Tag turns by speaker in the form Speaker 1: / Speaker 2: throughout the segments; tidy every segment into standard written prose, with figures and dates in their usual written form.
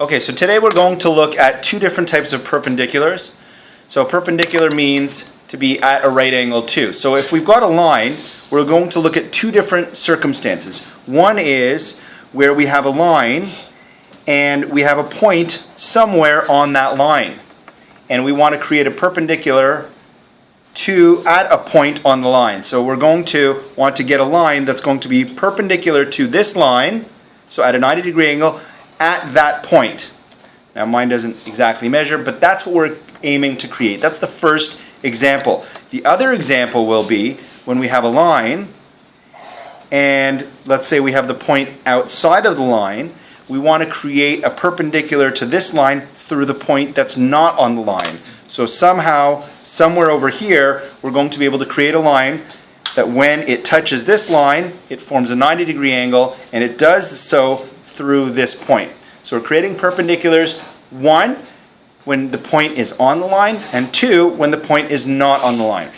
Speaker 1: Okay, so today we're going to look at two different types of perpendiculars. So perpendicular means to be at a right angle to. So if we've got a line, we're going to look at two different circumstances. One is where we have a line and we have a point somewhere on that line. And we want to create a perpendicular at a point on the line. So we're going to want to get a line that's going to be perpendicular to this line, so at a 90-degree angle, at that point. Now mine doesn't exactly measure, but that's what we're aiming to create. That's the first example. The other example will be when we have a line, and let's say we have the point outside of the line, we want to create a perpendicular to this line through the point that's not on the line. So somehow, somewhere over here, we're going to be able to create a line that when it touches this line, it forms a 90-degree angle, and it does so through this point. So we're creating perpendiculars, one, when the point is on the line, and two, when the point is not on the line.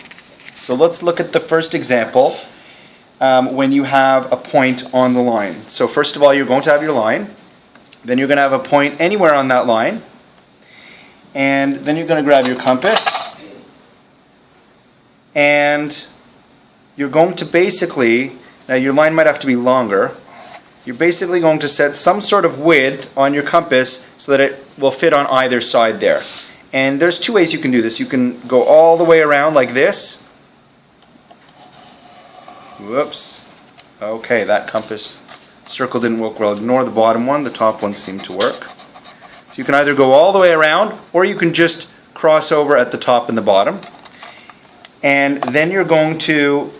Speaker 1: So let's look at the first example when you have a point on the line. So first of all, you're going to have your line. Then you're going to have a point anywhere on that line. And then you're going to grab your compass. And you're going to basically, now your line might have to be longer, you're basically going to set some sort of width on your compass so that it will fit on either side there. And there's two ways you can do this. You can go all the way around like this. Whoops. Okay, that compass circle didn't work well. Ignore the bottom one. The top one seemed to work. So you can either go all the way around, or you can just cross over at the top and the bottom. And then you're going to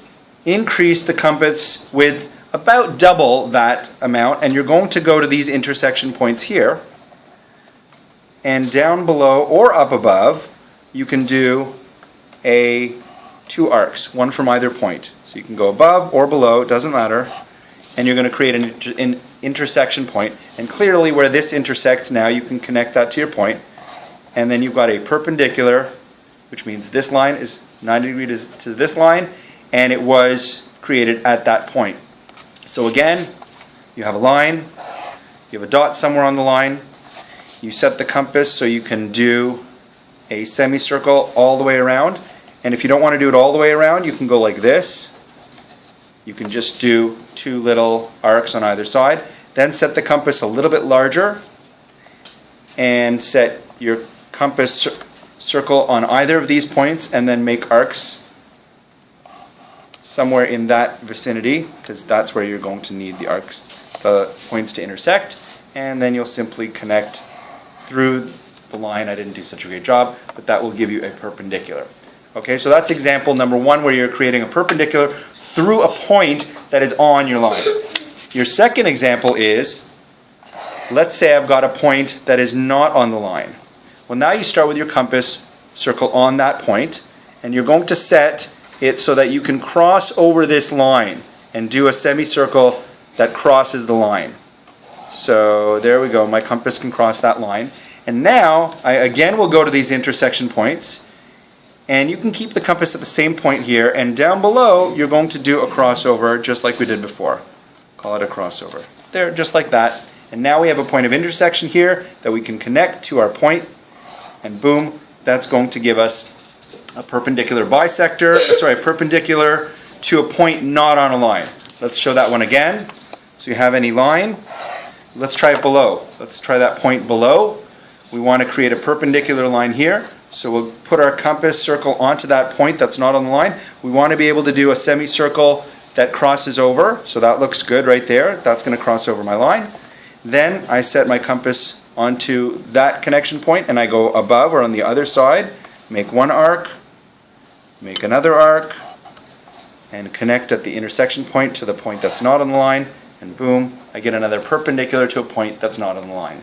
Speaker 1: increase the compass with about double that amount, and you're going to go to these intersection points here. And down below or up above, you can do two arcs, one from either point. So you can go above or below, it doesn't matter. And you're going to create an intersection point. And clearly where this intersects now, you can connect that to your point. And then you've got a perpendicular, which means this line is 90 degrees to this line, and it was created at that point. So again, you have a line, you have a dot somewhere on the line, you set the compass so you can do a semicircle all the way around. And if you don't want to do it all the way around, you can go like this. You can just do two little arcs on either side. Then set the compass a little bit larger and set your compass circle on either of these points, and then make arcs somewhere in that vicinity, because that's where you're going to need the points to intersect. And then you'll simply connect through the line. I didn't do such a great job, but that will give you a perpendicular. Okay, so that's example number one, where you're creating a perpendicular through a point that is on your line. Your second example is, let's say I've got a point that is not on the line. Well, now you start with your compass circle on that point, and you're going to set it so that you can cross over this line and do a semicircle that crosses the line. So there we go, my compass can cross that line. And now I again will go to these intersection points, and you can keep the compass at the same point here, and down below you're going to do a crossover just like we did before. Call it a crossover. There, just like that. And now we have a point of intersection here that we can connect to our point, and boom, that's going to give us a perpendicular perpendicular to a point not on a line. Let's show that one again. So you have any line. Let's try it below. Let's try that point below. We want to create a perpendicular line here. So we'll put our compass circle onto that point that's not on the line. We want to be able to do a semicircle that crosses over. So that looks good right there. That's going to cross over my line. Then I set my compass onto that connection point, and I go above or on the other side, make one arc, make another arc, and connect at the intersection point to the point that's not on the line, and boom, I get another perpendicular to a point that's not on the line.